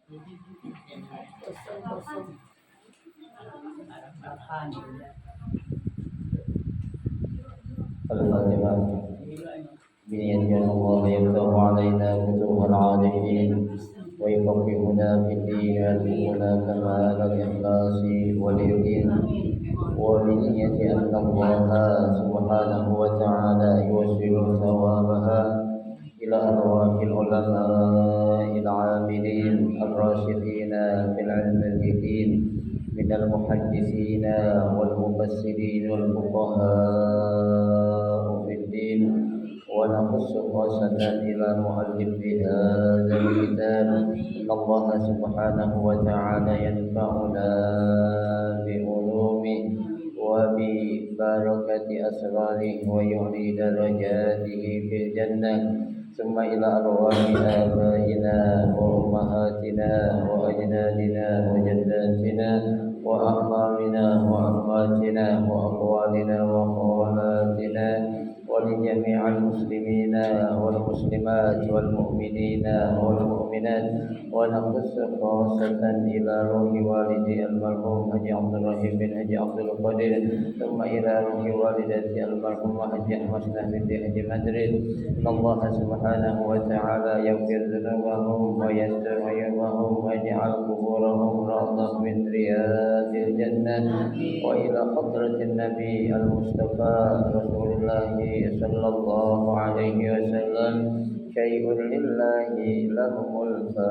Kosong-kosong. الفاتحة بنية أن الله يفتح علينا فتوح العارفين ويفقهنا في الدين ويرزقنا كمال الإخلاص واليقين وبنية أن الله سبحانه وتعالى يوصل ثوابها إلى أرواح العلماء العاملين الراسخين في العلم الدين من المحدثين والمفسرين والفقهاء في الدين ونخص خاصة إلى مؤلف هذا الكتاب إن الله سبحانه وتعالى ينفعنا بعلومه وببركة أسراره ويعلي درجاته في الجنة ثم إلى أرواح آبائنا وأمهاتنا وأجدادنا وجداتنا وأحبابنا وأخواتنا وأخوالنا وأخواتنا ولجميع المسلمين والمسلمات والمؤمنين والمؤمنات ونقص خاصة إلى روح والدي المرحوم حجي عبد الرحيم بن حجي عبد القادر ثم إلى روح والدتي المرحومة حجي أحمد بنت حجي مدريد إن الله سبحانه وتعالى يغفر ذنوبهم ويستر عيوبهم ويجعل قبورهم روضة من رياض الجنة وإلى حضرة النبي المصطفى رسول الله صلى الله عليه وسلم شيء لله لهم الفاتحة.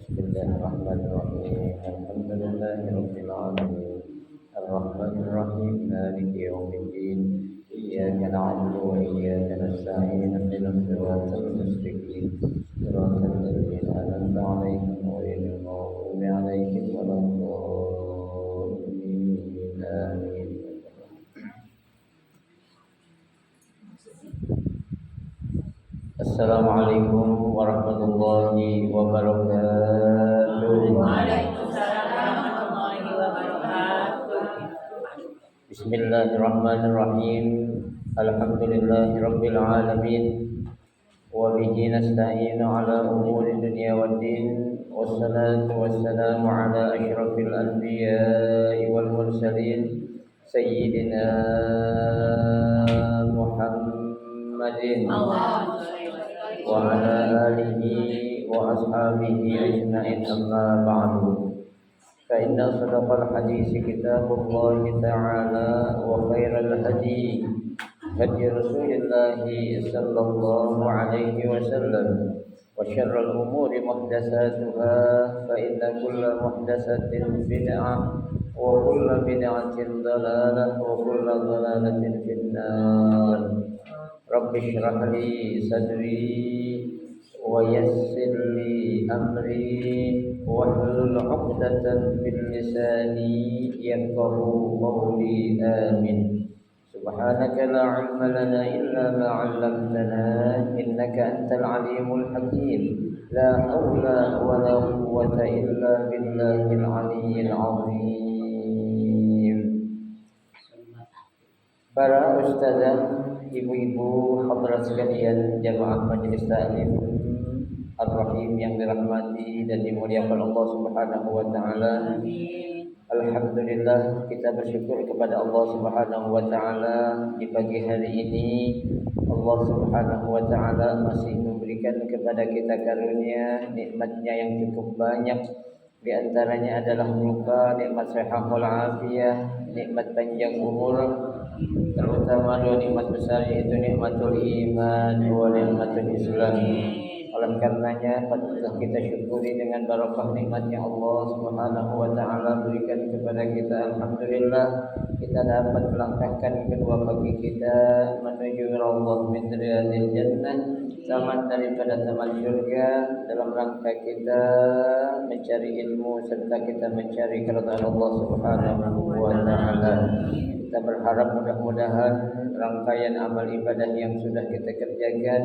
بسم الله الرحمن الرحيم الحمد لله رب العالمين الرحمن الرحيم مالك يوم الدين إياك نعبد وإياك نستعين اهدنا الصراط المستقيم صراط الذين أنعمت عليهم غير المغضوب عليهم ولا الضالين آمين. Assalamualaikum warahmatullahi wabarakatuh. Waalaikumsalam warahmatullahi wabarakatuh. Bismillahirrahmanirrahim. Alhamdulillahi rabbil alamin. Wa bihi nasta'inu ala umuri dunya waddin. Wassalatu wassalamu ala asyrafil anbiya'i wal mursalin sayyidina Muhammadin wa ala alihi wa ashabihi ajma'in amma ba'du. Fa inna sadaqal hadisi kitabullah ta'ala wa khairal hadi hadi Rasulillah sallallahu alaihi wasallam wa syarrul umuri muhdatsatuha fa inna kulla muhdatsatin bid'ah wa kulla bid'atin dhalalah wa kulla dhalalatin finnar. Rabbi shrah li sadri wa yassir li amri wahlul 'uqdatam min lisani yafqahu qawli amin. Subhanaka la 'ilma lana illa ma 'allamtana innaka antal 'alimul hakim. La haula wa la quwwata illa billahil 'aliyyil 'azim. Para ustazah, ibu-ibu, hadirat sekalian, jamaah majelis taklim Ar-Rahim yang dirahmati dan dimuliakan Allah Subhanahu wa taala. Alhamdulillah, kita bersyukur kepada Allah Subhanahu wa taala di pagi hari ini. Allah Subhanahu wa taala masih memberikan kepada kita karunia nikmatnya yang cukup banyak. Di antaranya adalah berupa nikmat sehat wal afiyah, nikmat panjang umur, terutama dua nikmat besar yaitu nikmatul iman wa nikmatul Islam. Oleh karenanya patutlah kita syukuri dengan barakah nikmatnya Allah Subhanahu wa taala berikan kepada kita. Alhamdulillah kita dapat melangkahkan kedua kaki kita menuju raudhah min riyadil jannah, taman daripada taman surga, dalam rangka kita mencari ilmu serta kita mencari keridhaan Allah Subhanahu wa taala. Kita berharap mudah-mudahan rangkaian amal ibadah yang sudah kita kerjakan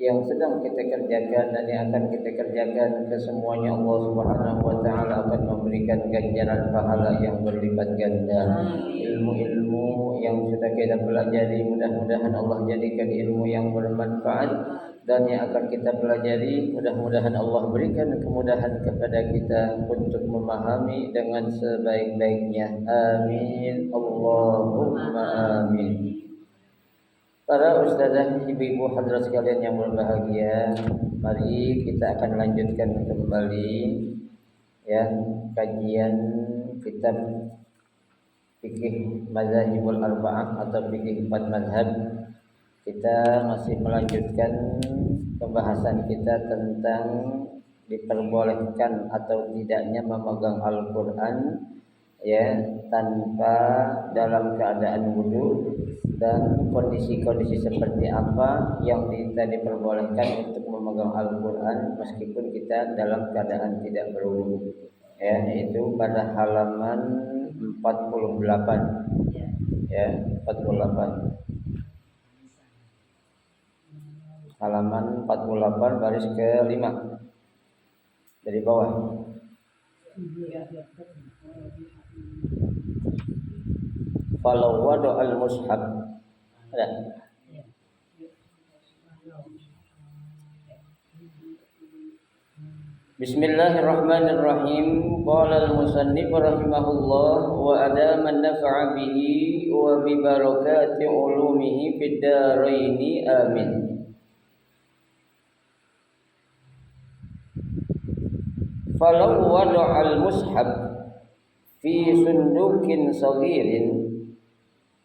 yang sedang kita kerjakan dan yang akan kita kerjakan, kesemuanya Allah Subhanahu wa taala akan memberikan ganjaran pahala yang berlipat ganda. Ilmu-ilmu yang sudah kita pelajari mudah-mudahan Allah jadikan ilmu yang bermanfaat, dan yang akan kita pelajari mudah-mudahan Allah berikan kemudahan kepada kita untuk memahami dengan sebaik-baiknya. Amin Allahumma amin. Para ustazah, ibu-ibu hadirat sekalian yang berbahagia, mari kita akan lanjutkan kembali ya kajian kitab fikih mazhabul arba'ah atau fikih 4 mazhab. Kita masih melanjutkan pembahasan kita tentang diperbolehkan atau tidaknya memegang Al-Qur'an ya tanpa dalam keadaan wudu, dan kondisi-kondisi seperti apa yang kita diperbolehkan untuk memegang Al-Qur'an meskipun kita dalam keadaan tidak berwudu. Ya, itu pada halaman 48. Ya, 48. Halaman 48 baris ke-5 dari bawah. Falau wada'al mushaf. Ada. Bismillahirrahmanirrahim. Qala al-musannif rahimahullah wa adama an-naf'a bihi wa bi barakati ulumihi fid daraini amin. Falau wada'al mushaf fi sundukin saghirin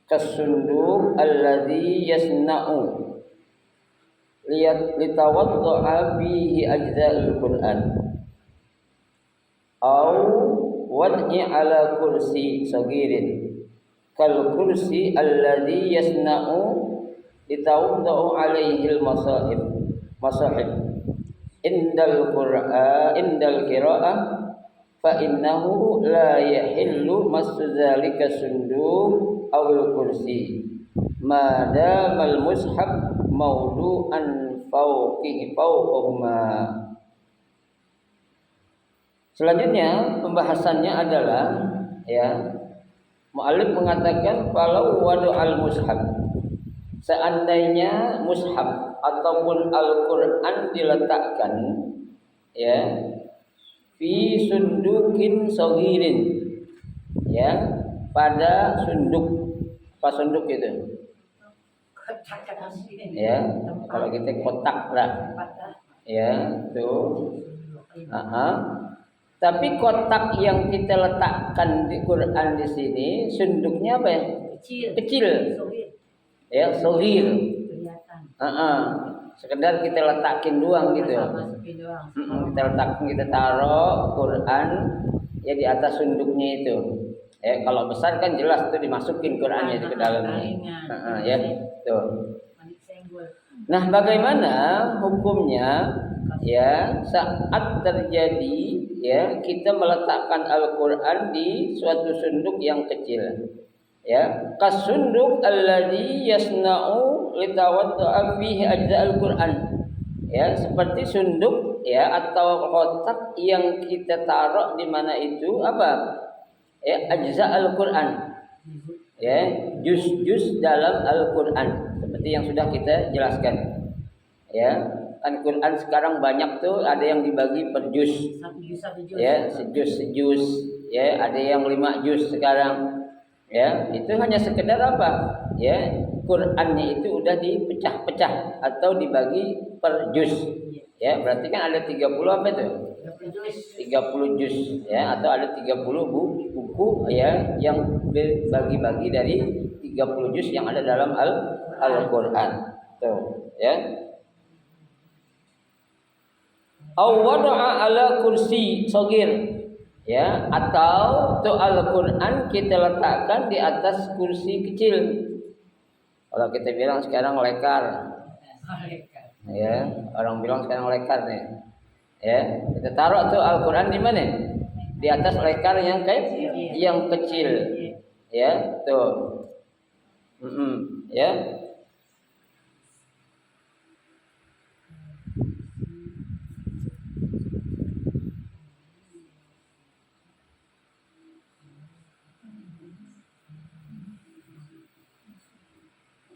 kasunduk alladhi yasna'u litawadda'a bihi ajza'ul Qur'an aw wad'i ala kursi saghirin kal kursi alladhi yasna'u litawadda'u alaihi masahib indal qira'ah fa innahu la yahillu masu dzalika sunduk awil kursi madamal mushaf mawdu'an fawqahuma. Selanjutnya pembahasannya adalah ya mu'allif mengatakan falau wadu'al mushaf, seandainya mushaf ataupun Al-Qur'an diletakkan ya fi sundukin saghirin ya pada sunduk. Apa sunduk itu? Ya, kalau kita kotak lah. Ya, tuh. Tapi kotak yang kita letakkan di Quran di sini sunduknya apa ya? Kecil. Ya, saghir. Sekedar kita letakin doang gitu. Kita letakin, kita taruh Quran ya di atas sunduknya itu. Ya, kalau besar kan jelas itu dimasukin Qurannya itu ke dalamnya. Ya, tuh. Nah, bagaimana hukumnya ya saat terjadi ya kita meletakkan Al-Qur'an di suatu sunduk yang kecil? Ya, kasunduk alladhi yasna'u litawadda'a fihi ajza'ul Qur'an. Ya, seperti sunduk ya atau kotak yang kita taruh di mana itu apa? Ya, ajza Al-Qur'an. Ya, juz-juz dalam Al-Qur'an seperti yang sudah kita jelaskan. Ya, kan Quran sekarang banyak tuh, ada yang dibagi per juz. Ya, sejuz. Ya, ada yang 5 juz sekarang. Ya, itu hanya sekedar apa? Ya, Qur'annya itu udah dipecah-pecah atau dibagi per juz. Ya, berarti kan ada 30 apa itu? 30 juz ya, atau ada 30 buku ya yang dibagi-bagi dari 30 juz yang ada dalam Al-Qur'an. Tuh, ya. Aw wada'a ala kursi saghir. Ya, atau tuh Al-Qur'an kita letakkan di atas kursi kecil. Kalau kita bilang sekarang lekar. Ya, orang bilang sekarang lekar nih. Ya, kita taruh tuh Al-Qur'an di mana? Di atas lekar yang kecil. Ya, tuh. Ya.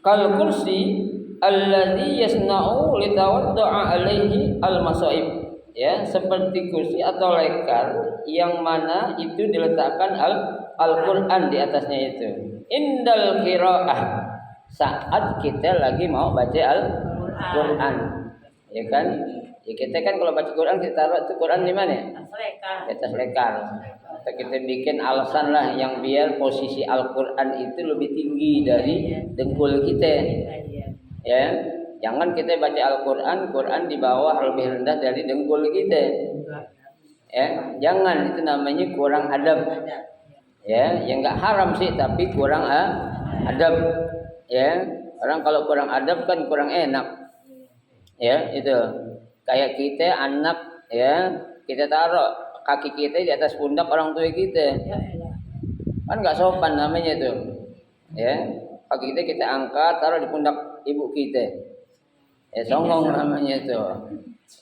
kal kursi alladzi yasna'u litawadda'a alaihi al-masaib. Ya, seperti kursi atau lekar yang mana itu diletakkan Al-Qur'an di atasnya itu. Indal qiraah, saat kita lagi mau baca Al-Qur'an. Ya kan? Ya kita kan kalau baca Quran kita taruh itu Quran di mana? Di atas lekar. Atau kita bikin alasan lah yang biar posisi Al-Qur'an itu lebih tinggi dari dengkul kita. Ya. Jangan kita baca Al-Quran, Quran di bawah lebih rendah dari dengkul kita. Ya, jangan, itu namanya kurang adab. Ya, yang enggak haram sih, tapi kurang adab. Ya, orang kalau kurang adab kan kurang enak. Ya, itu. Kayak kita anak, ya, kita taruh kaki kita di atas pundak orang tua kita. Kan enggak sopan namanya itu. Ya, kaki kita angkat taruh di pundak ibu kita. Ya, songong namanya itu.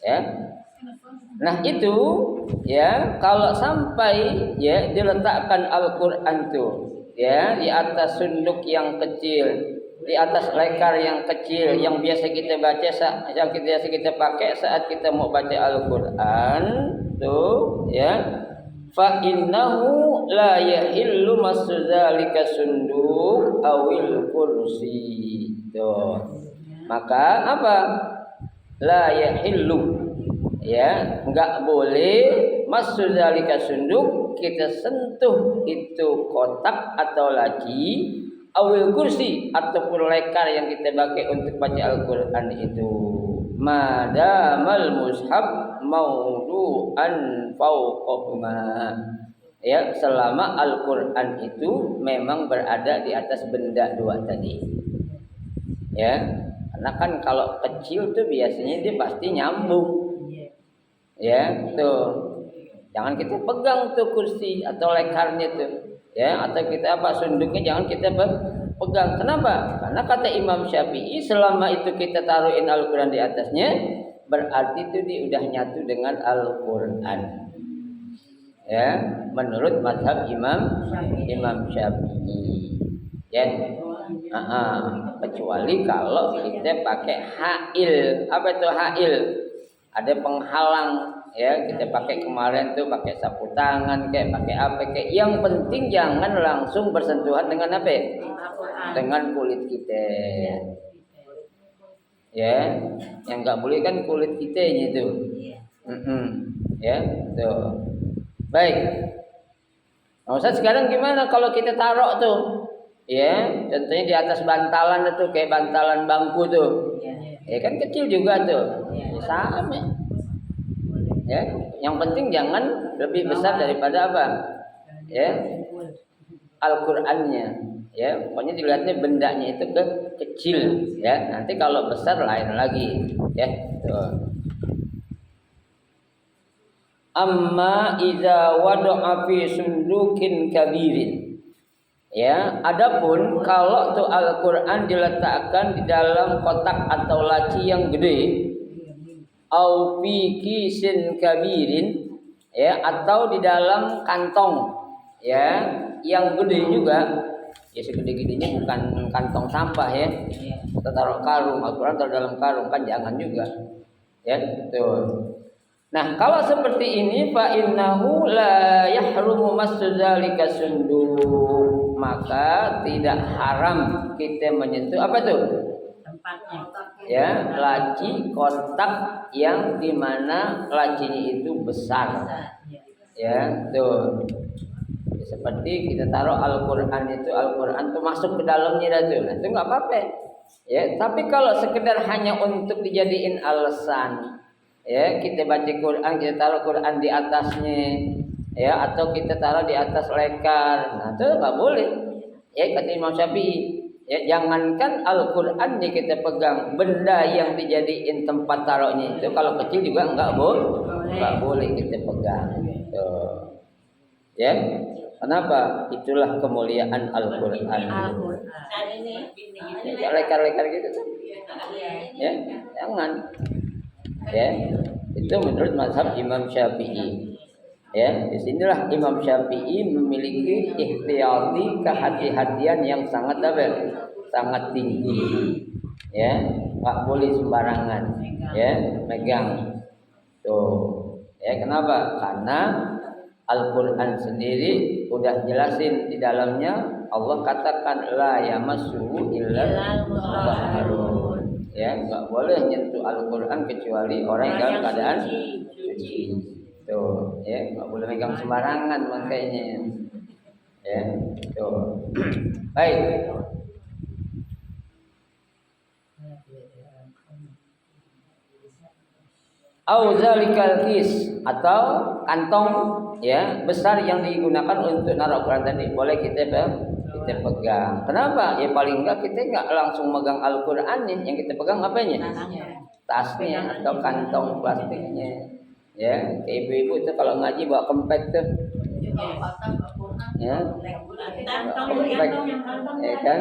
Ya. Nah, itu ya kalau sampai ya diletakkan Al-Qur'an tuh ya di atas sunduk yang kecil, di atas lekar yang kecil yang biasa kita baca yang biasa kita pakai saat kita mau baca Al-Qur'an tuh ya fa innahu la yahillu masdzalika sunduk awil kursi. Tuh. Maka apa? La yahillu. Ya, enggak boleh masuk zalika sunduk kita sentuh itu kotak atau laci awil kursi ataupun lekar yang kita pakai untuk baca Al-Qur'an itu. Madamal mushaf maudu'an fawqahuma. Ya, selama Al-Qur'an itu memang berada di atas benda dua tadi. Ya. Karena kan kalau kecil tuh biasanya dia pasti nyambung. Ya, tuh. Jangan kita pegang tuh kursi atau lekarnya tuh. Ya, atau kita sunduknya jangan kita pegang. Kenapa? Karena kata Imam Syafi'i selama itu kita taruhin Al-Qur'an di atasnya, berarti itu dia udah nyatu dengan Al-Qur'an. Ya, menurut mazhab Imam Syafi'i. Ya. Kecuali kalau kita pakai hail. Apa itu hail? Ada penghalang ya, kita pakai kemarin tuh pakai sapu tangan kayak pakai apa kayak, yang penting jangan langsung bersentuhan dengan apa? Dengan kulit kita. Ya, yang enggak boleh kan kulit kita itu. Ya, tuh. Baik. Nah, Ustaz sekarang gimana kalau kita taruh tuh? Ya, contohnya di atas bantalan itu kayak bantalan bangku tuh. Ya kan kecil juga tuh. Ya, sama. Ya, yang penting jangan lebih besar daripada apa? Ya. Al-Qur'annya. Ya, pokoknya dilihatnya bendanya itu kecil, ya. Nanti kalau besar lain lagi, ya. Tuh. Amma iza wada'a fi sundukin kabirin. Ya, adapun kalau tuh Al-Qur'an diletakkan di dalam kotak atau laci yang gede, au fi kisin kabirin, ya, atau di dalam kantong, ya, yang gede juga, ya segede-gedenya bukan kantong sampah ya, kita taruh karung, Al-Qur'an taruh dalam karung kan jangan juga, ya, tuh. Nah, kalau seperti ini fa innahu la yahrumu massu dzalika sunduk, maka tidak haram kita menyentuh apa tuh? Tempatnya. Ya, laci kotak yang dimana lacinya itu besar. Ya, tuh. Seperti kita taruh Al-Qur'an itu, Al-Qur'an tuh masuk ke dalamnya tuh. Nah, itu enggak apa-apa. Ya, tapi kalau sekedar hanya untuk dijadiin alasan, ya, kita baca Quran, kita taruh Quran di atasnya, ya, atau kita taruh di atas lekar, nah itu nggak boleh. Ya, kata Imam Syafi'i, ya, jangankan Al-Quran yang kita pegang, benda yang dijadiin tempat taruhnya itu kalau kecil juga nggak boleh kita pegang. Tuh. Ya, kenapa? Itulah kemuliaan Al-Quran. Ya, lekar-lekar gitu tuh. Ya, jangan. Ya, itu menurut mazhab Imam Syafi'i. Ya, disinilah Imam Syafi'i memiliki ikhtiyati kehati-hatian yang sangat sangat tinggi. Ya, nggak boleh sembarangan ya megang. Tuh. Ya, kenapa? Karena Al-Qur'an sendiri udah jelasin di dalamnya Allah katakan la yamassuhu illa mutahharun. Ya, nggak boleh nyentuh Al-Qur'an kecuali orang yang dalam keadaan suci. Tuh, ya, nggak boleh megang sembarangan makanya. Ya, tuh. Baik. Auzalikal kis atau kantong ya besar yang digunakan untuk naruh Al-Quran tadi boleh kita pegang. Kenapa? Ya paling enggak kita enggak langsung megang Al-Quran, yang kita pegang apanya? Tasnya atau kantong plastiknya. Ya, ke ibu-ibu itu kalau ngaji bawa kempek tuh. Ya. Kempek. Ya kan?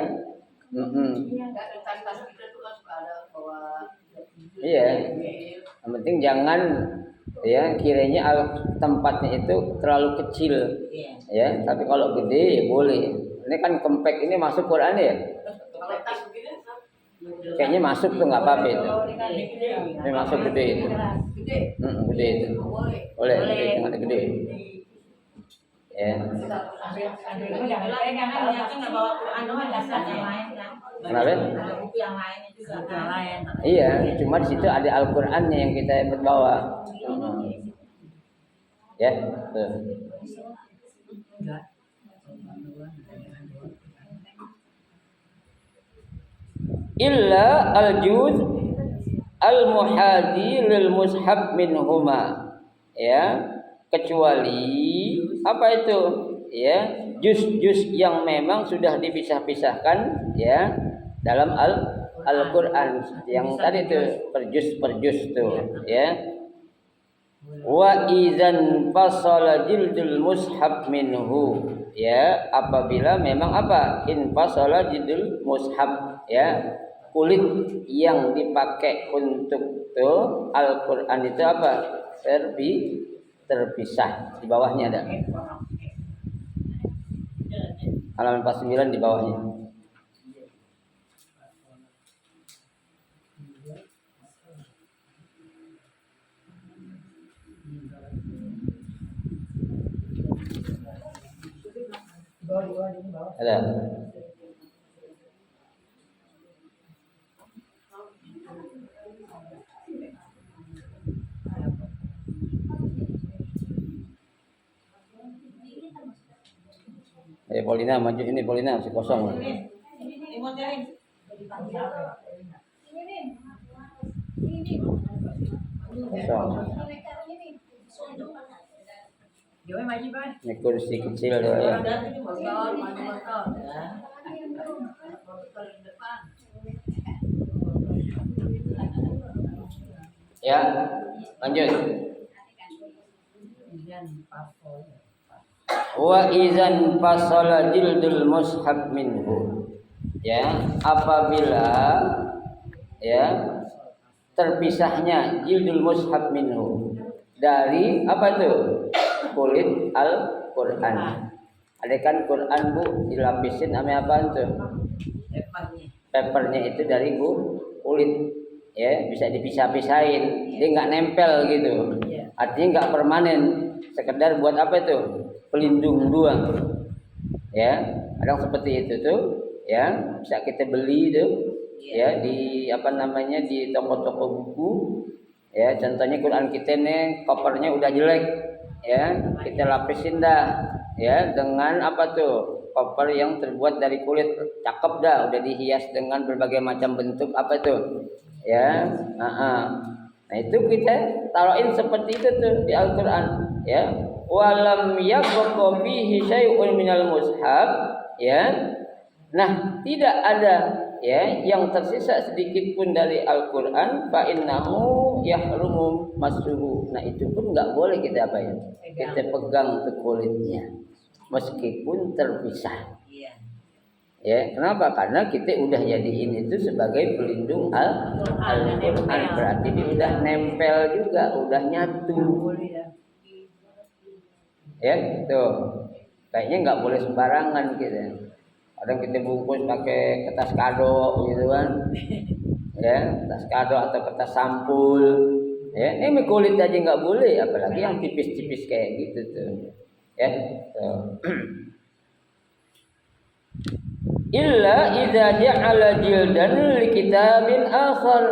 Iya. Yang penting jangan ya kiranya tempatnya itu terlalu kecil. Ya, tapi kalau gede ya boleh. Ini kan kempek ini masuk Quran ya? Kayaknya masuk tuh nggak apa-apa itu. Ini masuk gede itu. Gede itu. Boleh, jangan gede. Ya. Kenapa? Iya, cuma di situ ada Al-Qur'annya yang kita bawa. Ya, tuh. Illa al-juz al-muhadi lil mushab minhuma. Ya, kecuali apa itu? Ya, juz-juz yang memang sudah dipisah-pisahkan ya dalam Al-Qur'an yang tadi itu per juz tuh ya. Wa idzan fasala jildul mushaf minhu ya, apabila memang apa? In fasala jildul mushaf ya, kulit yang dipakai untuk tuh Al-Qur'an itu apa? Terpisah. Di bawahnya ada. Halaman 49 di bawahnya. Ada. Polina maju ini, Polina masih kosong. Kosong. Ini kursi kecil ya. Ya, lanjut. Wa izan fasala jildul mushaf minhu. Ya, apabila ya terpisahnya jildul mushaf minhu dari apa tuh? Kulit Al-Qur'an. Ada kan Quran Bu dilapisin sama apa tuh? Papernya itu dari kulit. Ya, bisa dipisah-pisahin. Dia enggak nempel gitu. Artinya enggak permanen. Sekedar buat apa itu? Pelindung doang. Ya, ada seperti itu tuh, ya. Bisa kita beli tuh, ya di apa namanya di toko-toko buku. Ya, contohnya Quran kita nih covernya udah jelek, ya. Kita lapisin dah, ya dengan apa tuh? Cover yang terbuat dari kulit, cakep dah, udah dihias dengan berbagai macam bentuk apa tuh? Ya, nah itu kita taruhin seperti itu tuh di Al-Qur'an, ya. Walam yabqa fihi syai'un minal mushaf, ya. Nah, tidak ada ya yang tersisa sedikit pun dari Al-Qur'an fa innahu yahrumu masuhu. Nah, itu pun enggak boleh kita apa ya? Kita pegang ke kulitnya meskipun terpisah. Ya, kenapa? Karena kita udah jadiin itu sebagai pelindung Al-Qur'an. Berarti dia udah nempel juga, udah nyatu. Ya, tuh. Kayaknya nggak boleh sembarangan gitu. Kadang kita bungkus pakai kertas kado gitu kan. Ya, kertas kado atau kertas sampul. Ya, ini kulit aja nggak boleh, apalagi yang tipis-tipis kayak gitu tuh. Ya, tuh. Illa idza ja'ala jildan li kitabin akhar.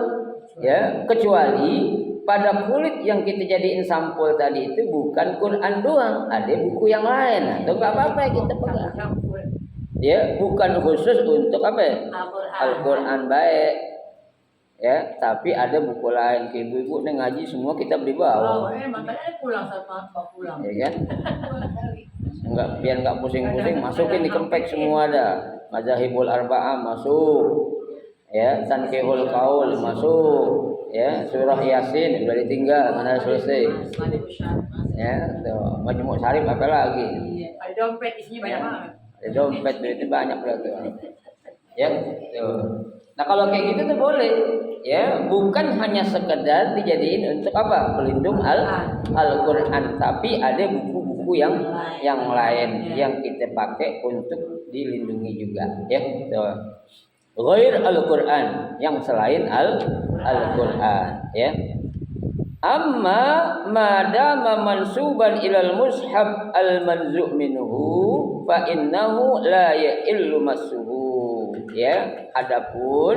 Ya, kecuali pada kulit yang kita jadiin sampul tadi itu bukan Quran doang, ada buku yang lain. Atau enggak apa-apa kita pegang. Ya, bukan khusus untuk apa ya? Al-Quran baik. Ya, tapi ada buku lain. Ke ibu-ibu nih ngaji semua kita beli bawa. Makanya pulang sama pulang. Ya kan? Biar enggak pusing-pusing, masukin di kempek semua ada. Mazahibul Arba'ah masuk. Ya, Tanqihul Qaul masuk. Ya, surah Yasin udah ditinggal, mana selesai. Ya, tuh. Majmu' Syarif apa lagi? Ada dompet isinya banyak banget. Ada dompet itu banyak berarti. Ya, tuh. Nah kalau kayak gitu tuh boleh, ya bukan hanya sekedar dijadiin untuk apa pelindung Al-Quran, tapi ada buku-buku yang lain yang kita pakai untuk dilindungi juga, ya. Tuh. Ghair Al-Quran, yang selain Al-Quran, ya. Amma madama mansuban ilal mushaf al-manzu' minhu fa innahu la ya'illu masuhu. Ya, adapun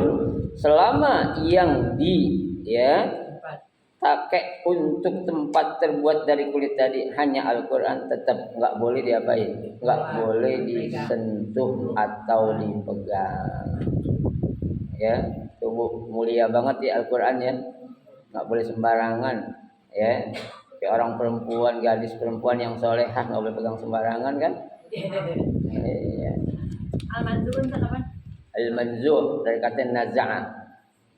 selama yang pakai untuk tempat terbuat dari kulit tadi hanya Al-Quran, tetap nggak boleh diapain, nggak boleh disentuh atau dipegang. Ya, tubuh mulia banget ya Al-Quran ya, nggak boleh sembarangan. Ya, kayak orang perempuan, gadis perempuan yang solehah nggak boleh pegang sembarangan kan? Ya. Al-Manzur apa? Al-manzu' dari kata naza'a.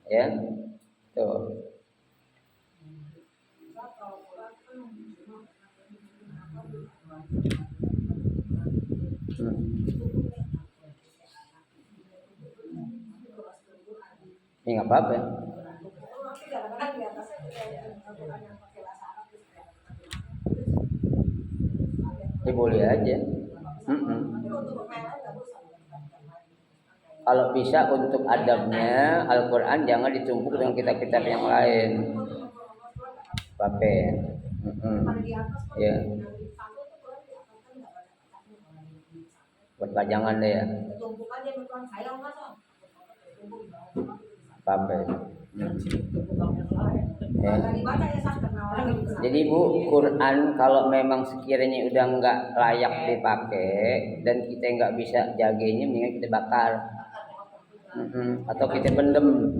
Ya. Tuh. Ini enggak apa-apa. Ya boleh aja. Kalau bisa untuk adabnya Al-Quran jangan ditumpuk dengan kitab-kitab yang lain. Pakai. Ya. Buat pajangan deh ya. Pakai. Ya. Jadi Bu, Quran kalau memang sekiranya udah nggak layak dipakai dan kita nggak bisa jaganya, mendingan kita bakar. Atau kita pendem.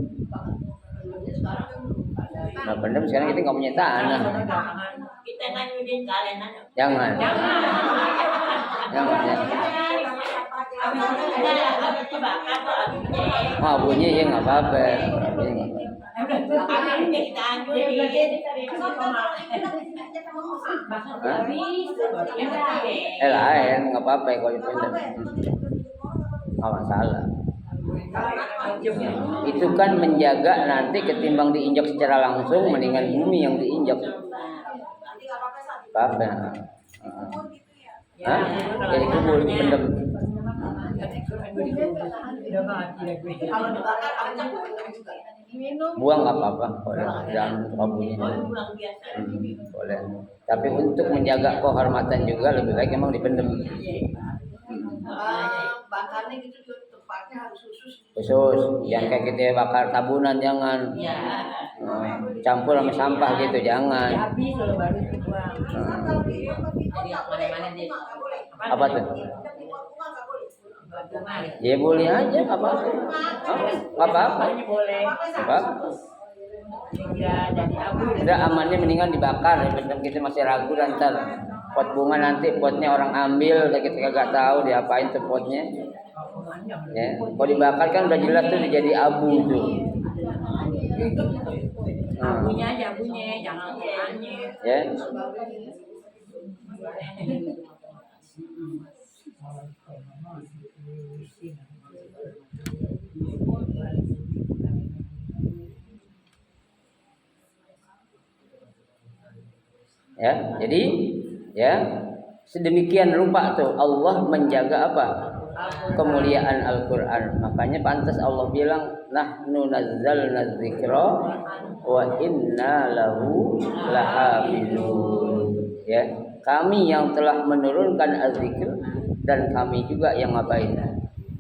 Nah, pendem sekarang kita nggak punya tanah. Kita nganyunin kalian. Jangan. Abunya ya nggak apa-apa. Lain nggak apa-apa kalau pendem. Nggak masalah. Itu kan menjaga nanti ketimbang diinjak secara langsung, mendingan bumi yang diinjak. Apa? Jadi kubur pendem. Buang nggak apa-apa, boleh. Jangan kabunyi. Boleh. Tapi untuk menjaga kehormatan juga lebih baik emang dipendem. Bakarnya gitu tempatnya harus khusus, yang kayak kita bakar tabunan jangan. Campur sama sampah gitu jangan. Apa tuh? Ya boleh aja, apa-apa. Apa-apa. Udah amannya mendingan dibakar, ya kita masih ragu dan ntar pot bunga nanti potnya orang ambil, kita kagak tahu diapain tuh potnya. Ya, kalau dibakar kan udah jelas tuh jadi abu tuh. Abunya aja, abunya jangan Qurannya. Ya. Ya, jadi ya sedemikian rupa tuh Allah menjaga apa? kemuliaan Al-Qur'an. Makanya pantas Allah bilang nahnu nazzalna dzikra wa inna lahu lahafizun. Ya, kami yang telah menurunkan az-zikr dan kami juga yang ngapain?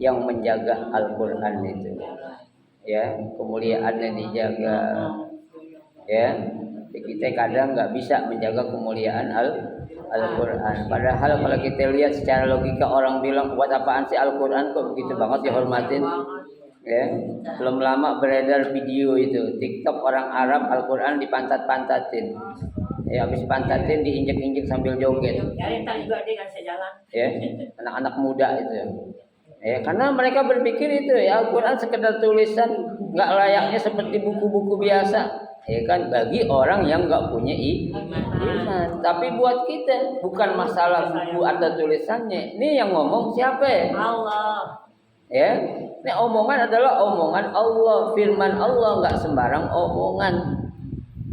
Yang menjaga Al-Qur'an itu. Ya, kemuliaannya dijaga. Ya, kita kadang nggak bisa menjaga kemuliaan Al-Qur'an. Padahal kalau kita lihat secara logika orang bilang buat apaan sih Al-Qur'an kok begitu banget dihormatin. Ya, belum lama beredar video itu TikTok orang Arab Al-Qur'an dipantat-pantatin. Ya, habis pantatin diinjek-injek sambil joget. Ya, entar juga dia kasih jalan. Ya, anak-anak muda itu. Ya, karena mereka berpikir itu ya Al-Qur'an sekedar tulisan, nggak layaknya seperti buku-buku biasa. Ya kan, bagi orang yang nggak punya iman. Tapi buat kita bukan masalah buku atau tulisannya. Ini yang ngomong siapa? Allah. Ya, ini omongan adalah omongan Allah, firman Allah, nggak sembarang omongan.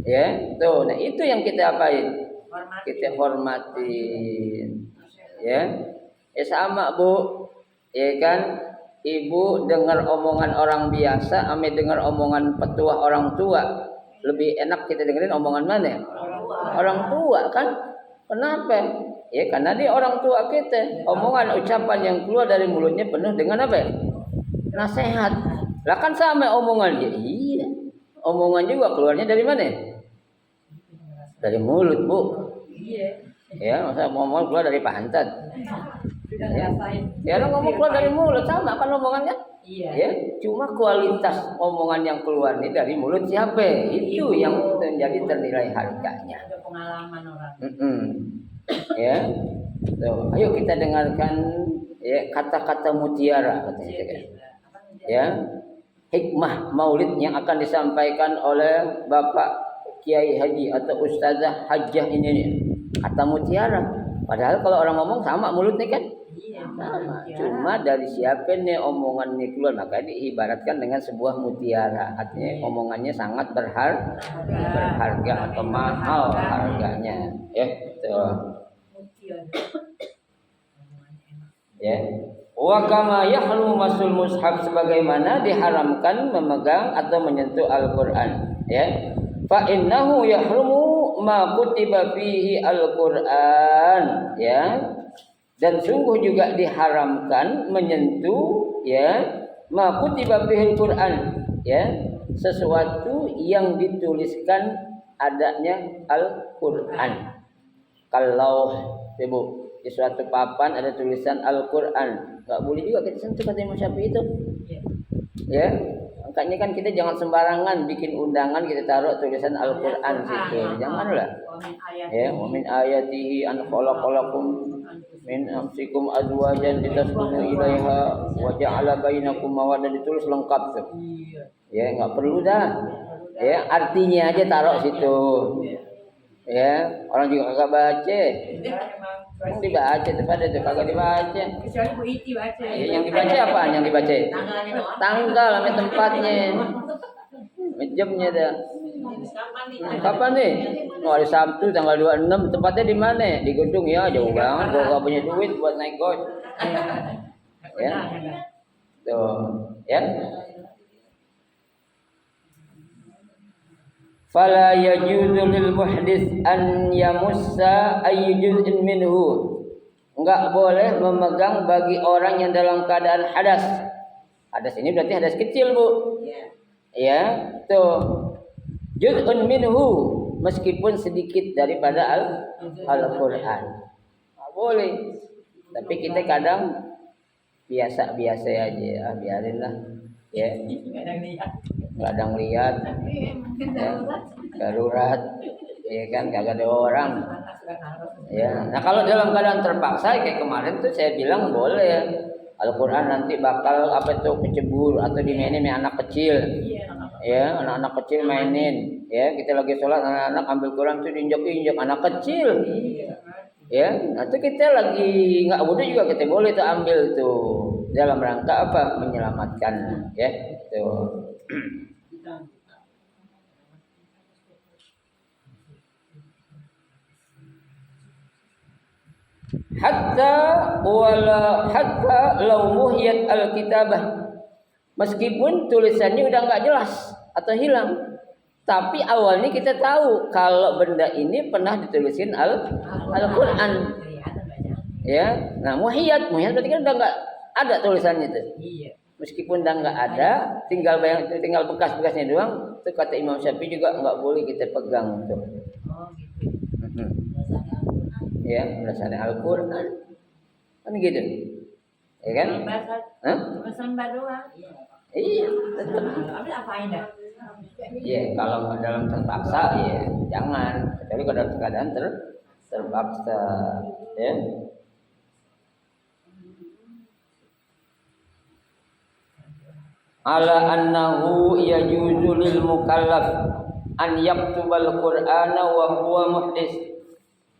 Ya, tuh. Nah itu yang kita apain? Kita hormatin. Ya, sama Bu. Ya kan, ibu dengar omongan orang biasa, ame dengar omongan petua orang tua. Lebih enak kita dengerin omongan mana? Orang tua kan? Kenapa? Ya karena dia orang tua kita. Omongan ucapan yang keluar dari mulutnya penuh dengan apa? Nasihat. Lah kan sama omongan dia. Iya. Omongan juga keluarnya dari mana? Dari mulut, Bu. Iya. Ya, masa ngomong keluar dari pantat. Ya, orang ngomong keluar dari mulut sama kan omongannya? Iya. Ya, cuma kualitas omongan yang keluar ini dari mulut siapa? Itu yang menjadi ternilai harganya. Ada pengalaman orang. Ya. Tuh, ayo kita dengarkan ya kata-kata mutiara katanya. Ya. Hikmah Maulid yang akan disampaikan oleh Bapak Kiai Haji atau Ustazah Hajjah ini kata mutiara. Padahal kalau orang ngomong sama mulutnya kan? Sama. Cuma dari siapa nih omongan ini keluar, maka diibaratkan dengan sebuah mutiara. Artinya omongannya sangat berharga atau mahal harganya. Ya, tuh. Ya. Wa kama yahlu masul mushaf, sebagaimana diharamkan memegang atau menyentuh Al-Qur'an. Ya. Fa innahu yahrumu ma kutiba fihi Al-Qur'an. Ya. Dan sungguh juga diharamkan menyentuh ya ma kutiba fihil Qur'an, ya sesuatu yang dituliskan adanya Al-Qur'an. Kalau Ibu di suatu papan ada tulisan Al-Qur'an, enggak boleh juga kita sentuh kata Imam Syafi'i itu. Ya. Makanya kan kita jangan sembarangan bikin undangan kita taruh tulisan Al-Qur'an situ. Janganlah. Ya, wa min ayatihi an khalaqalakum min amsikum azwajan litaskunu ilaiha wa ja'ala bainakum mawaddah, ditulis lengkap tuh. Ya, enggak perlu dah. Ya, artinya aja taruh situ. Ya, orang juga kagak baca. Yang dibaca itu pada itu kagak dibaca. Kecuali Bu Iti baca. Ya, yang dibaca apa? Yang dibaca? Tanggal sama tempatnya. Jamnya dah. Kapan nih? Oh, hari Sabtu tanggal 26. Tempatnya di mana? Di gedung ya, jauh banget. Gua enggak punya duit buat naik gojek. Ya. Tuh, ya. Fala yajuzu lil muhdits an yamussa ayyu juz'in minhu. Enggak boleh memegang bagi orang yang dalam keadaan hadas. Hadas ini berarti hadas kecil, Bu. Ya, tuh. Juz'un minhu, meskipun sedikit daripada Al-Qur'an. Enggak boleh. Tapi kita kadang biasa-biasa aja, biarinlah. Ya. Kadang lihat ya, darurat ya kan kagak ada orang ya. Nah kalau dalam keadaan terpaksa kayak kemarin tuh saya bilang boleh Al-Qur'an nanti bakal apa tuh kecebur atau dimainin sama anak kecil ya, anak-anak kecil mainin ya, kita lagi sholat anak-anak ambil Quran tuh diinjak-injak anak kecil ya. Nanti kita lagi nggak wudu juga kita boleh tuh ambil tuh dalam rangka apa, menyelamatkan ya tuh. hatta law muhiyat al-kitabah. Meskipun tulisannya udah nggak jelas atau hilang, tapi awalnya kita tahu kalau benda ini pernah ditulisin Al-Qur'an. Ya, nah muhiyat berarti kan udah nggak ada tulisannya itu. Iya. Meskipun udah nggak ada, tinggal bekas-bekasnya doang. Itu kata Imam Syafi'i juga nggak boleh kita pegang tuh. Oh gitu. Ya, berdasarkan Al-Qur'an. Kan gitu. Ya kan? Hah? Cuma sembah doang. Iya, tetap. Tapi apain dah? Iya, kalau dalam terpaksa ya jangan. Kecuali kalau dalam keadaan terpaksa, ya. Ala annahu yajuzu lil mukallaf an yaktubal qur'ana wa huwa muhdis.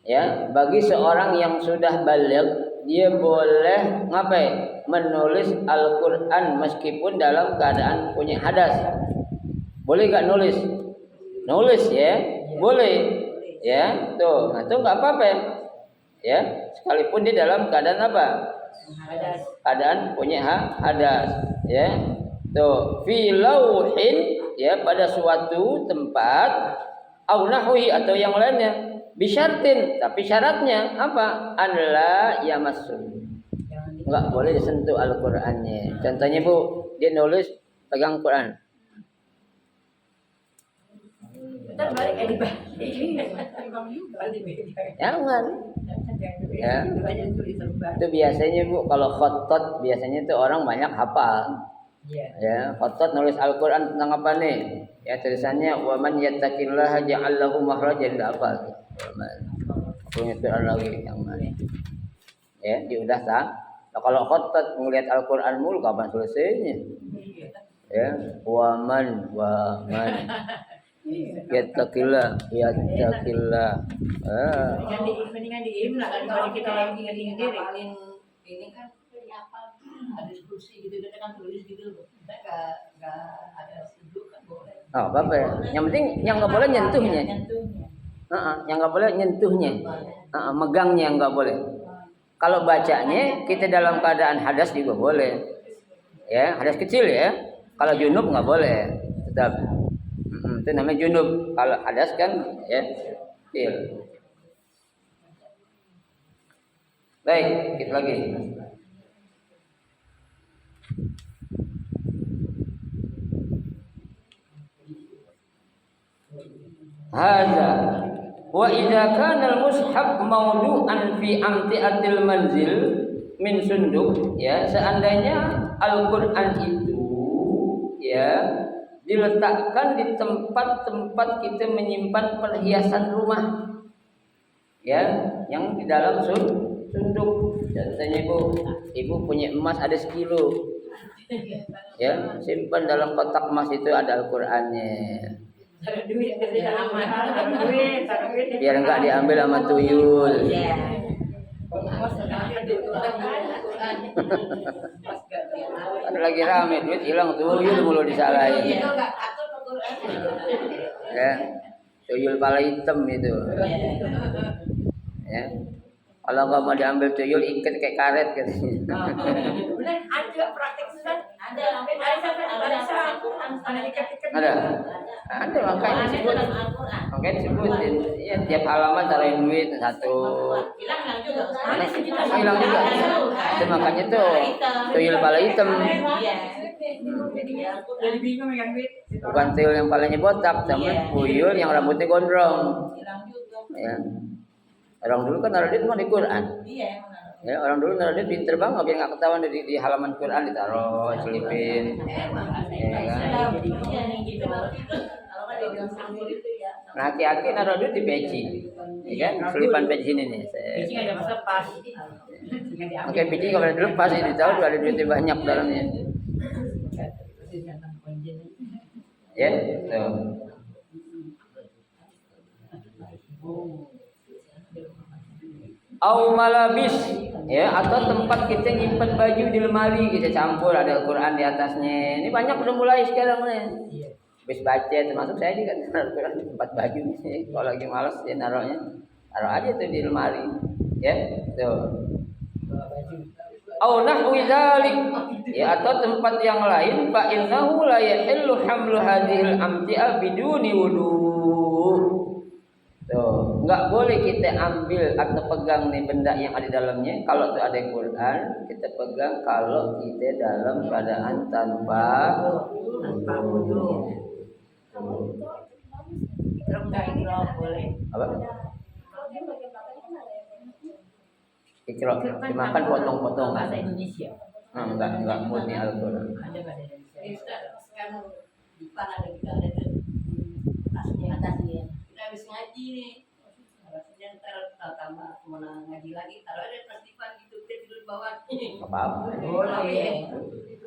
Ya, bagi seorang yang sudah baligh dia boleh ngapain? Menulis Al-Qur'an meskipun dalam keadaan punya hadas. Boleh enggak nulis? Nulis ya, boleh. Ya, tuh. Nah, itu enggak apa-apa. Ya, sekalipun di dalam keadaan apa? Hadas. Keadaan punya hadas, ya. Tuh, fi lauhin ya pada suatu tempat au nahwi atau yang lainnya. Bisyartin, tapi syaratnya apa? Anla yamassu. Enggak boleh disentuh Al-Qur'annya. Contohnya Bu, dia nulis pegang Quran. Bentar balik dibalik. Jangan. Ya. Itu biasanya Bu, kalau khotot biasanya itu orang banyak hafal. Ya, khotot nulis Al-Qur'an tentang apa nih? Ya, tulisannya wa man yattaqillaha ja'al lahu makhrajan, apa? Punya Quran lagi yang mana? Ya, dia udah sah. Nah, kalau khotot melihat Al-Qur'an mulu kapan selesainya? Ya, wa man yattaqillah. Mendingan diim lah daripada kita yang ingat-ingat diri. Paling ini kan apa ada diskusi gitu kita kan tulis gitu kita nggak ada sibuk kan boleh. Oh, apa ya? Yang penting yang nggak boleh nyentuhnya. Yang nggak boleh nyentuhnya. Megangnya nggak boleh. Kalau bacanya kita dalam keadaan hadas juga boleh. Ya, hadas kecil ya. Kalau junub nggak boleh. Tetap. Itu namanya junub. Kalau hadas kan ya kecil. Baik, kita lagi. Hadza wa idza kana al-mushaf mawdu'an fi amti'atil manzil min sunduk, ya, seandainya Al-Qur'an itu ya diletakkan di tempat-tempat kita menyimpan perhiasan rumah, ya, yang di dalam sunduk. Contohnya ibu punya emas ada 1 kilo, ya, simpan dalam kotak emas itu ada Al-Qur'annya. Duit tidak aman. Duit. Biar enggak diambil sama tuyul. Ada lagi rame duit hilang tuyul mulu disalahin. Ya, tuyul kepala hitam itu. Ya. Kalau nggak mau diambil tuyul ikat kayak karet katanya. Benar, ada praktek Ustaz. Ada Ada makanya disebut. Makanya disebutin. Ya, tiap halaman taruhin duit 1. Hilang juga. Itu makanya tuh tuyul kepala hitam. Jadi bingung megang duit. Bukan tuyul yang kepalanya botak, tapi tuyul yang rambutnya gondrong. Ya. Orang dulu kan naruh duit mah di Quran. Ya, orang dulu naruh duit pinter banget biar nggak ketahuan di halaman Quran ditaruh, selipin. Ya kan? Nah, aki-aki naruh duit di peci. Ya kan? Selipan peci ini nih. Peci nggak ada masa pas. Oke, peci nggak boleh dilepas, ini tahu ada duitnya banyak dalamnya. Ya, tuh. Au malabis, ya, atau tempat kita nyimpan baju di lemari kita campur ada Al-Qur'an di atasnya. Ini banyak udah mulai sekarang nih. Habis baca termasuk saya juga naruh Al-Qur'an di tempat baju nih. Kalau lagi malas dia naruhnya taruh aja tuh di lemari. Ya, tuh. Au nahwi dzalik, ya atau tempat yang lain, fa innahu la yahillu hamlu hadhil amti'a biduni wudu. Tuh, enggak boleh kita ambil atau pegang nih benda yang ada di dalamnya. Kalau itu ada Quran, kita pegang kalau kita dalam keadaan tanpa wudu. Ikram boleh. Apa? Ikra dimakan potong-potongan. Bahasa Indonesia. Enggak murni Al-Qur'an. Ada bahasa Indonesia. Sekarang di depan ada kita ada atasnya. Kita habis ngaji nih. Rasanya ntar tambah mau ngaji lagi. Taruh ada pas di depan gitu dia tidur di bawah. Apa-apa. Boleh.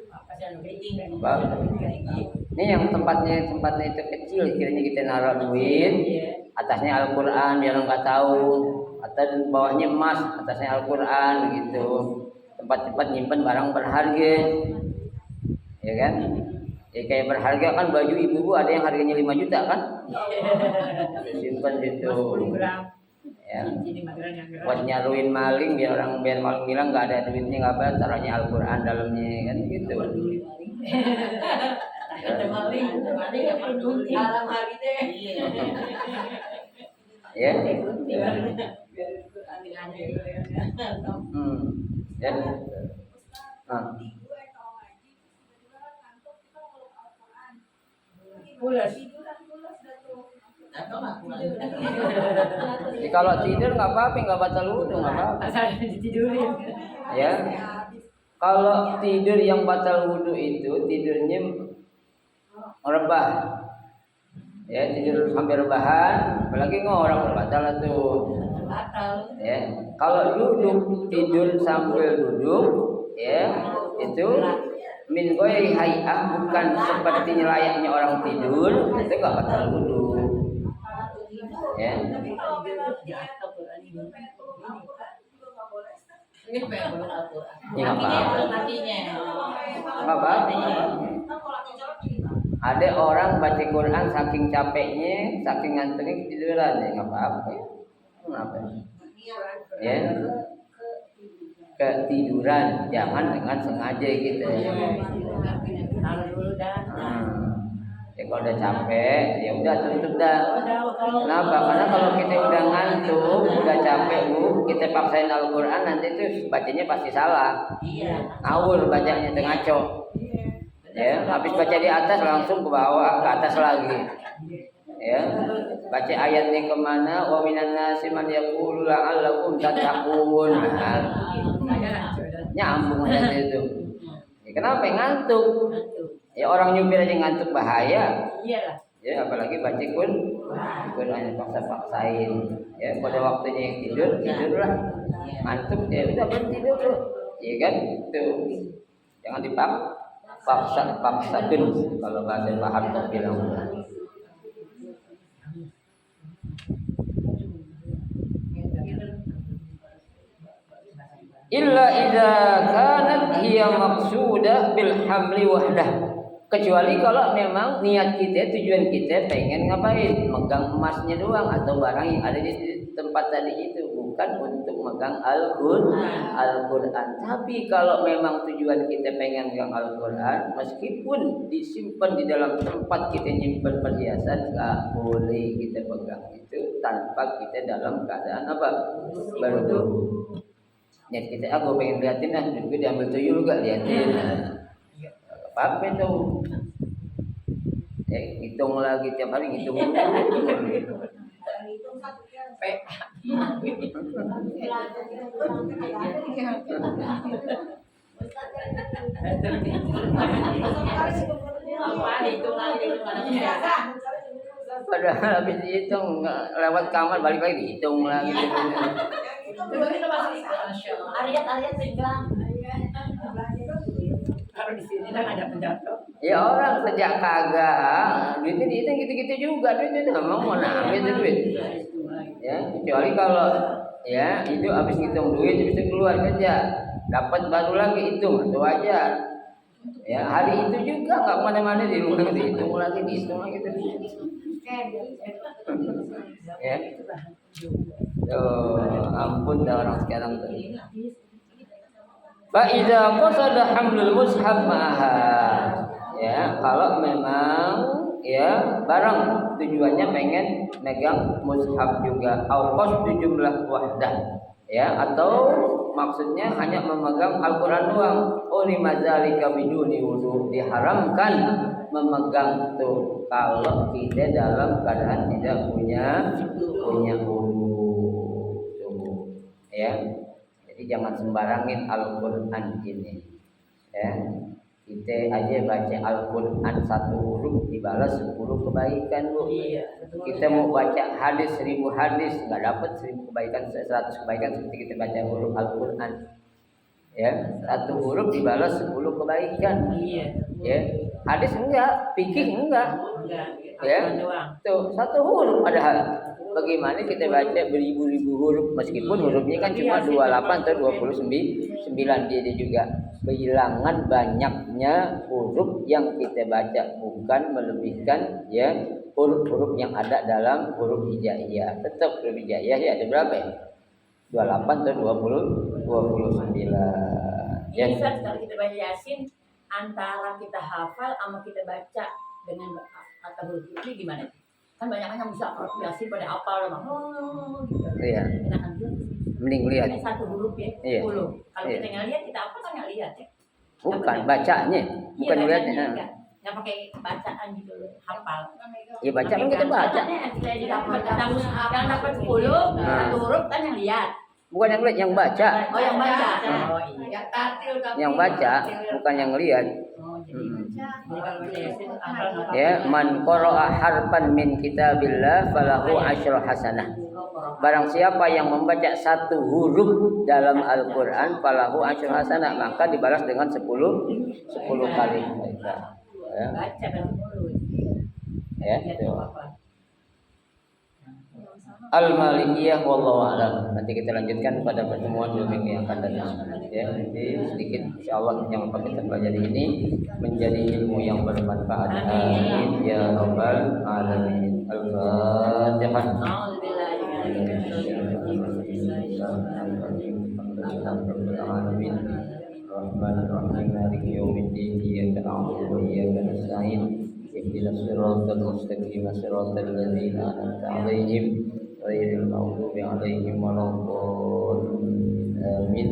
Apa sih anu kencing kan? Apa? Ini yang tempatnya itu kecil, kiranya kita naruh duit, atasnya Al-Qur'an biar orang nggak tahu. Atau bawahnya emas, atasnya Al-Qur'an gitu. Tempat-tempat nyimpen barang berharga. Ya kan? Ya kayak berharga kan baju ibu-ibu ada yang harganya 5 juta kan? Simpan situ. 10 gram. Ya. Jadi material yang Buat nyaruin maling biar maling bilang nggak ada duitnya nggak apa, taruhnya Al-Qur'an dalamnya kan gitu. Ada maling yang peduli alam hari deh. Ya. Ya. Nah. pulas. Ya, kalau tidur nggak apa-apa, nggak batal wudu nggak apa-apa. Asal ditidurin. Ya. Kalau tidur yang batal wudu itu tidurnya merebah. Ya, tidur sampai rebahan, apalagi ngorok batal tuh. Ya, kalau duduk tidur sambil duduk, ya itu min ghairi hay'ah, bukan seperti layaknya orang tidur, itu nggak batal wudu. Ya. Ya nggak apa-apa. Ada orang baca Quran saking capeknya, saking ngantuknya ketiduran, ya nggak apa-apa. Kenapa? Ya, ketiduran, jangan dengan sengaja gitu. Taruh dulu dah. Ya kalau udah capek, ya udah tutup dah. Kenapa? Karena kalau kita udah ngantuk, udah capek kita paksain Al-Quran, nanti tuh bacanya pasti salah. Awur bacanya ngaco. Ya, habis baca di atas langsung ke bawah, ke atas lagi. Ya, baca ayatnya kemana? Wa minan nasi man yaqulu la'allakum tattaqun. Nyambung aja itu. Ya, kenapa ngantuk? Ya orang nyupir aja ngantuk bahaya. Iyalah. Ya apalagi baca Quran paksa-paksain. Ya pada waktunya yang tidurlah. Ngantuk ya udah bertidur tuh. Iya kan? Tuh. Jangan paksakan kalau bahasa Bahar tuh bilang. Illa idza kanat hiya maqsudah bil hamli wahdah. Kecuali kalau memang niat kita, tujuan kita pengen ngapain? Megang emasnya doang atau barang yang ada di tempat tadi itu, bukan untuk megang Al-Qur'an. Tapi kalau memang tujuan kita pengen megang Al-Qur'an, meskipun disimpan di dalam tempat kita nyimpan perhiasan, nggak boleh kita pegang itu tanpa kita dalam keadaan apa? Berwudu. Niat kita, aku pengen liatin lah, gue diambil tuyul juga liatin. Apa itu? Hitung lagi tiap hari hitung. Padahal habis dihitung lewat kamar balik lagi dihitung lagi. Ariat tinggal. Kalau di sini kan ada penjatuh. Ya orang sejak kagak duitnya dihitung gitu-gitu juga, duitnya memang mau nambah duit. Ya kecuali kalau ya itu habis ngitung duit habis itu keluar kerja dapat baru lagi hitung itu aja. Ya hari itu juga nggak kemana-mana di rumah dihitung lagi terus. Ya. Ampun dah orang sekarang tuh. Fa idza qasada hamlul mushaf ma'aha. Ya, kalau memang ya barang tujuannya pengen megang mushaf juga au qasdu jumlah wahdah. Ya, atau maksudnya hanya memegang Al-Qur'an doang. Ulima dzalika biduni wudu, diharamkan memegang tuh kalau tidak dalam keadaan tidak punya wudu. Ya. Jadi jangan sembarangin Al-Qur'an ini. Ya. Kita aja baca Al-Qur'an satu huruf dibalas 10 kebaikan, Bu. Kita mau baca hadis 1000 hadis enggak dapat 1000 kebaikan, 100 kebaikan seperti kita baca huruf Al-Qur'an. Ya, satu huruf dibalas 10 kebaikan. Ya. Hadis enggak, fikih enggak. Ya. Tuh, satu huruf padahal. Bagaimana kita baca beribu-ribu huruf meskipun hurufnya kan cuma 28 atau 29 dia juga kehilangan banyaknya huruf yang kita baca, bukan melebihkan ya huruf-huruf yang ada dalam huruf hijaiyah. Tetap huruf hijaiyah ya ada berapa ya? 28 atau 29. Ya. Bisa kalau kita baca Yasin antara kita hafal sama kita baca dengan kata huruf ini gimana? Kan banyak yang bisa huruf Yasin pada hafal lah, gitu. Iya. Enakan juga. Mending lihat. Ini satu huruf ya, 10. Iya. Kalau Iya. kita nggak lihat, kita apa kan nggak lihat ya? Bukan bacanya, bukan Iya, lihatnya. bacanya nggak pakai bacaan gitu loh, hafal. Ya baca kan kita baca. Yang dapat 10 satu huruf kan yang lihat. Bukan yang lihat, yang baca. Oh yang baca. Oh iya. Yang tatil tapi Yang baca, bukan yang lihat. Oh jadi kalau baca Yasin hafal. Ya, man qara'a harfan min kitabillah falahu asyru hasanah. Barang siapa yang membaca satu huruf dalam Al-Qur'an falahu asyru hasanah, maka dibalas dengan 10 kali kebaikan. Ya. Baca dan mulut. Ya, itu. Al-Malikiyah wallahu a'lam. Nanti kita lanjutkan pada pertemuan 2 minggu yang akan datang. Ya, jadi sedikit insyaallah yang kita pelajari ini menjadi ilmu yang bermanfaat. Amin ya rabbal alamin. Al-Fatihah. Alamin. Rahmanir-Rahim. Maliki yaumiddin. Iyyaka na'budu wa iyyaka nasta'in. Ihdinas siratal mustaqim. Siratal ladzina an'amta 'alaihim ghairil maghdubi 'alaihim waladdallin. Amin.